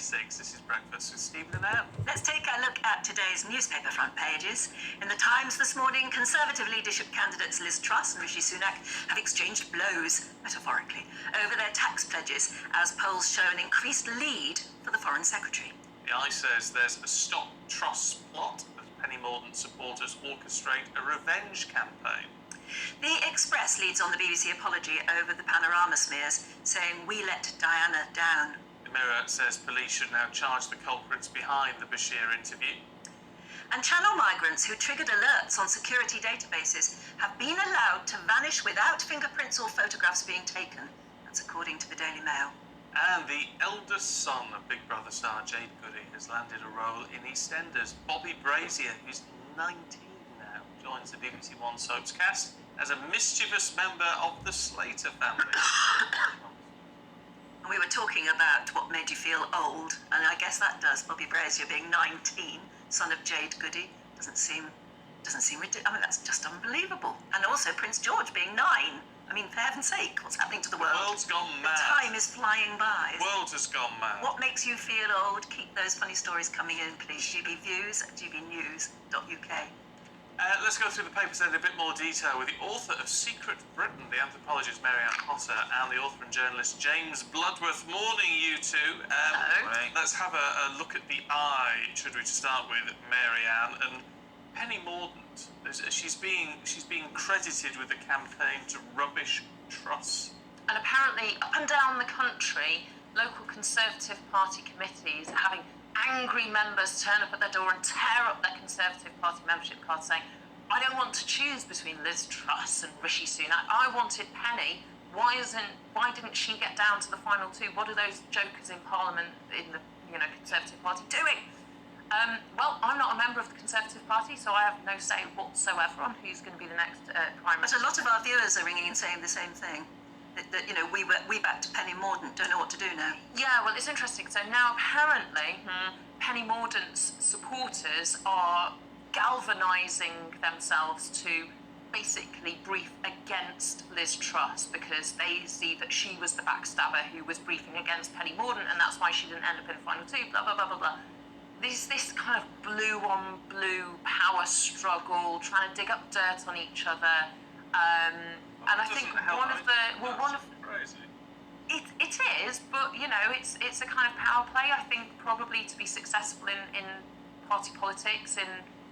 6. This is Breakfast with Stephen and Anne. Let's take a look at today's newspaper front pages. In the Times this morning, Conservative leadership candidates Liz Truss and Rishi Sunak have exchanged blows, metaphorically, over their tax pledges as polls show an increased lead for the Foreign Secretary. The Eye says there's a Stop Truss plot as Penny Mordaunt supporters orchestrate a revenge campaign. The Express leads on the BBC apology over the Panorama smears, saying we let Diana down. The Mirror says police should now charge the culprits behind the Bashir interview. And Channel migrants who triggered alerts on security databases have been allowed to vanish without fingerprints or photographs being taken. That's according to the Daily Mail. And the eldest son of Big Brother star Jade Goody has landed a role in EastEnders. Bobby Brazier, who's 19 now, joins the BBC One soaps cast as a mischievous member of the Slater family. We were talking about what made you feel old, and I guess that does. Bobby Brazier being 19, son of Jade Goody, doesn't seem ridiculous. I mean, that's just unbelievable. And also Prince George being 9. I mean, for heaven's sake, what's happening to the world? The world's gone mad. The time is flying by. The world has gone mad. What makes you feel old? Keep those funny stories coming in, please. GBViews at GBNEWS.uk. Let's go through the papers in a bit more detail with the author of Secret Britain, the anthropologist Mary Ann Potter, and the author and journalist James Bloodworth. Morning, you two. Hello. Let's have a look at the Eye, should we, to start with, Mary Ann. And Penny Mordaunt, she's being credited with the campaign to rubbish Truss. And apparently, up and down the country, local Conservative Party committees are having angry members turn up at their door and tear up their Conservative Party membership card saying, I don't want to choose between Liz Truss and Rishi Sunak. I wanted Penny. Why didn't she get down to the final two? What are those jokers in Parliament in the Conservative Party doing? Well, I'm not a member of the Conservative Party, so I have no say whatsoever on who's going to be the next Prime Minister. But a lot of our viewers are ringing and saying the same thing. That we backed Penny Mordaunt, don't know what to do now. Yeah, well, it's interesting. So now apparently Penny Mordaunt's supporters are galvanising themselves to basically brief against Liz Truss because they see that she was the backstabber who was briefing against Penny Mordaunt, and that's why she didn't end up in final two, blah, blah, blah, blah, blah. This kind of blue-on-blue power struggle, trying to dig up dirt on each other. And I think it is, but it's a kind of power play. I think probably to be successful in party politics in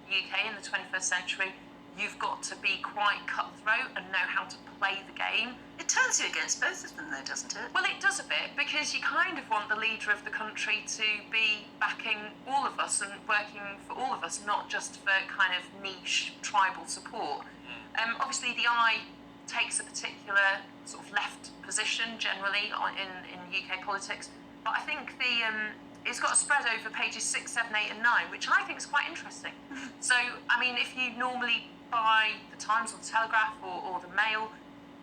the UK in the 21st century, you've got to be quite cutthroat and know how to play the game. It turns you against both of them, though, doesn't it? Well, it does a bit, because you kind of want the leader of the country to be backing all of us and working for all of us, not just for kind of niche tribal support. Obviously, the Eye takes a particular sort of left position generally in UK politics, but I think it's got a spread over pages 6, 7, 8 and 9, which I think is quite interesting. So, I mean, if you normally buy the Times or the Telegraph or the Mail,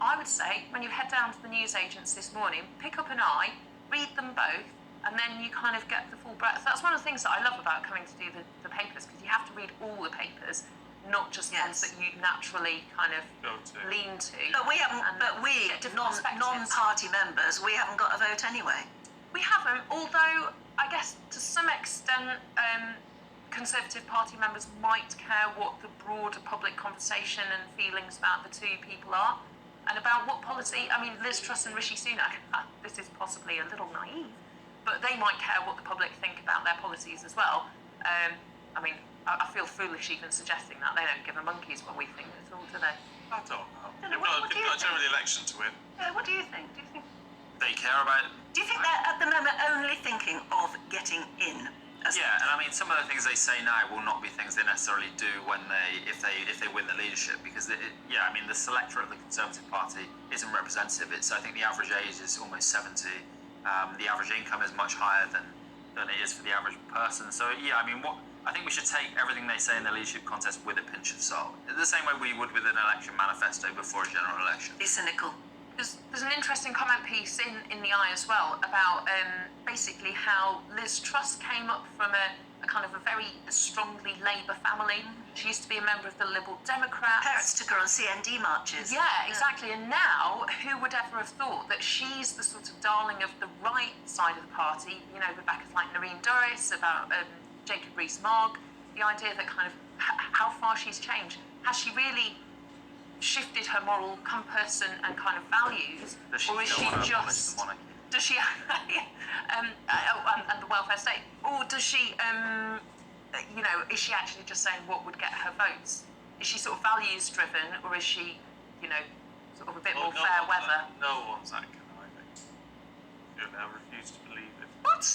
I would say when you head down to the newsagents this morning, pick up an Eye, read them both, and then you kind of get the full breadth. That's one of the things that I love about coming to do the papers, because you have to read all the papers, not just ones that you naturally kind of lean to. But we haven't. But we, non-party members, we haven't got a vote anyway. We haven't. Although I guess to some extent, Conservative Party members might care what the broader public conversation and feelings about the two people are, and about what policy. I mean, Liz Truss and Rishi Sunak. This is possibly a little naive, but they might care what the public think about their policies as well. I mean, I feel foolish even suggesting that. They don't give a monkeys what we think at all, do they? I don't know. They've got a general election to win. What do you think? Do you think they care about it? Do you think they're at the moment only thinking of getting in? Yeah, and I mean, some of the things they say now will not be things they necessarily do if they win the leadership, because I mean, the selectorate of the Conservative Party isn't representative. I think the average age is almost 70. The average income is much higher than it is for the average person. So yeah, I mean, I think we should take everything they say in the leadership contest with a pinch of salt, the same way we would with an election manifesto before a general election. Be cynical. There's an interesting comment piece in the Eye as well about basically how Liz Truss came up from a kind of a very strongly Labour family, She used to be a member of the Liberal Democrats. Parents took her on CND marches. Yeah, exactly. And now, who would ever have thought that she's the sort of darling of the right side of the party? You know, Rebecca's like Noreen Doris, about Jacob Rees-Mogg. The idea that kind of how far she's changed. Has she really shifted her moral compass and kind of values? Or is she just... Does she... and the welfare state. Or does she... you know, is she actually just saying what would get her votes? Is she sort of values driven, or is she, you know, sort of a bit more fair weather? No one's that conniving. I refuse to believe it. What?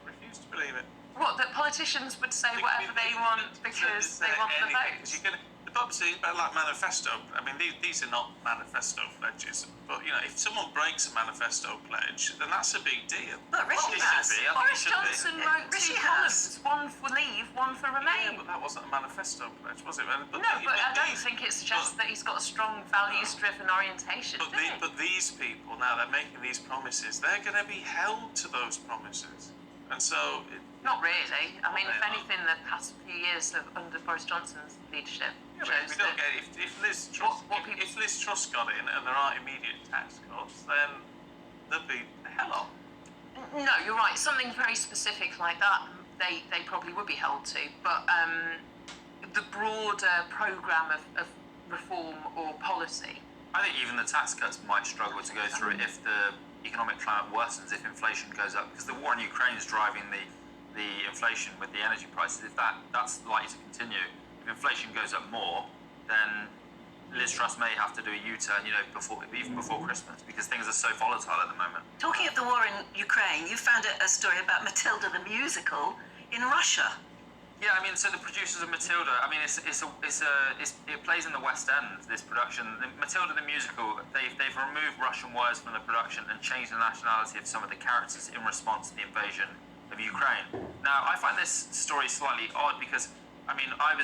Refuse to believe it. What, that politicians would say whatever they want because they want the votes? The publicity about like manifesto. I mean, these are not manifesto pledges, but you know, if someone breaks a manifesto pledge, then that's a big deal. But Rishi has. Boris Johnson wrote two columns, one for Leave, one for Remain. Yeah, but that wasn't a manifesto pledge, was it? But I don't think it suggests that he's got a strong values-driven orientation. But these people, now they're making these promises, they're going to be held to those promises, and so. Not really. I mean, if anything, the past few years under Boris Johnson's leadership shows that... If Liz Truss got in and there aren't immediate tax cuts, then there'd be a hell on. No, you're right. Something very specific like that, they probably would be held to. But the broader programme of reform or policy... I think even the tax cuts might struggle to go through if the economic climate worsens, if inflation goes up, because the war in Ukraine is driving the inflation with the energy prices. If that's likely to continue, if inflation goes up more, then Liz Truss may have to do a U-turn, you know, even before Christmas, because things are so volatile at the moment. Talking of the war in Ukraine, you found a story about Matilda the musical in Russia. Yeah, I mean, so the producers of Matilda, I mean, it plays in the West End, this production. Matilda the musical, they've removed Russian words from the production and changed the nationality of some of the characters in response to the invasion of Ukraine. Now, I find this story slightly odd because, I mean, I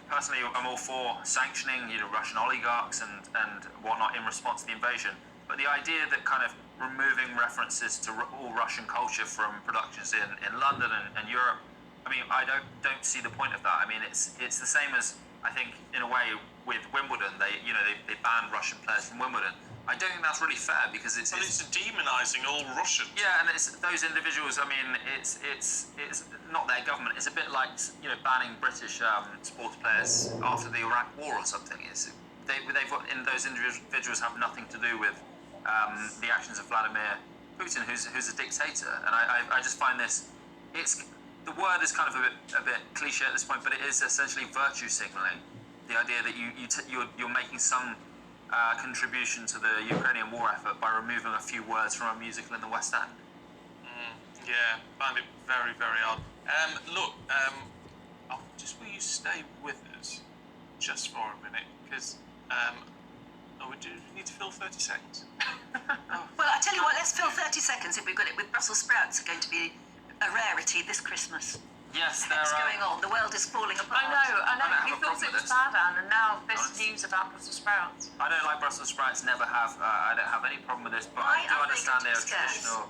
personally am all for sanctioning, you know, Russian oligarchs and whatnot in response to the invasion. But the idea that kind of removing references to all Russian culture from productions in London and Europe, I mean, I don't see the point of that. I mean, it's the same as, I think, in a way, with Wimbledon. They banned Russian players from Wimbledon. I don't think that's really fair because it's demonising all Russians. Yeah, and it's those individuals. I mean, it's not their government. It's a bit like, you know, banning British sports players after the Iraq War or something. Those individuals have nothing to do with the actions of Vladimir Putin, who's a dictator. And I just find this. The word is kind of a bit cliche at this point, but it is essentially virtue signalling. The idea that you're making some contribution to the Ukrainian war effort by removing a few words from a musical in the West End. Yeah, find it very, very odd. Look, will you stay with us just for a minute? Because we need to fill 30 seconds. Well, I tell you what, let's fill 30 seconds if we've got it with Brussels sprouts are going to be a rarity this Christmas. Yes, what's going on? The world is falling apart. I know. You thought it was bad, Anne, and now this news about Brussels sprouts. I don't like Brussels sprouts. Never have. I don't have any problem with this, but I do understand they are traditional.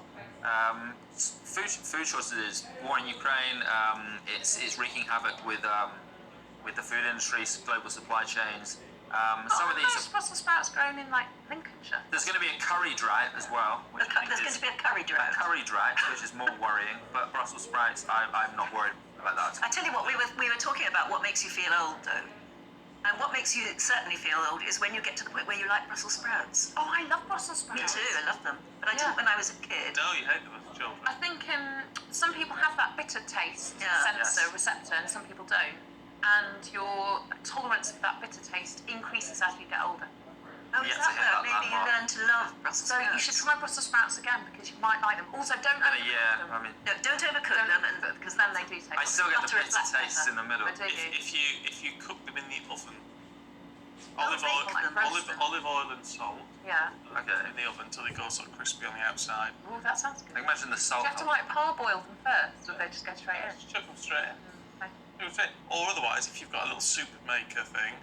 Food shortages, war in Ukraine. It's wreaking havoc with the food industry, global supply chains. Some of these Brussels sprouts grown in like Lincolnshire. There's going to be a curry drought as well. There's going to be a curry drought. A curry drought, which is more worrying. But Brussels sprouts, I'm not worried about that. I tell you what, we were talking about what makes you feel old, though. And what makes you certainly feel old is when you get to the point where you like Brussels sprouts. Oh, I love Brussels sprouts. Me too, I love them. But I didn't when I was a kid. No, you hate them as a child. I think some people have that bitter taste receptor, and some people don't. And your tolerance of that bitter taste increases as you get older. Oh, is that though? Maybe you learn to love Brussels sprouts. So you should try Brussels sprouts again because you might like them. Also, don't overcook them. No, don't overcook them, because then they do taste. I still get the bitter taste in the middle. If you cook them in the oven, olive oil and salt. Yeah. Okay. In the oven until they go sort of crispy on the outside. Oh, that sounds good. Imagine the salt. Do you have to like parboil them first, or they just go straight in? Just chuck them straight in. Or otherwise, if you've got a little soup maker thing,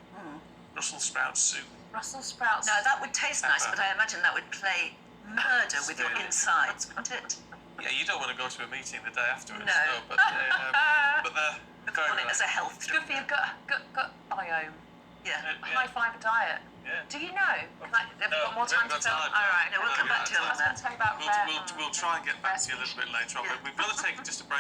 Brussels sprout soup. Brussels sprouts. No, that would taste nice, but I imagine that would play murder with your insides, wouldn't it? Yeah, you don't want to go to a meeting the day afterwards. No. But Look upon it as a health It's good for your gut biome. Yeah. High fibre diet. Yeah. Do you know? Have we got more we time haven't to got fill? time. All right. No, we'll come back to you I on was going that. to tell you about We'll try and get back to you a little bit later on, Yeah. but we've got to take just a break.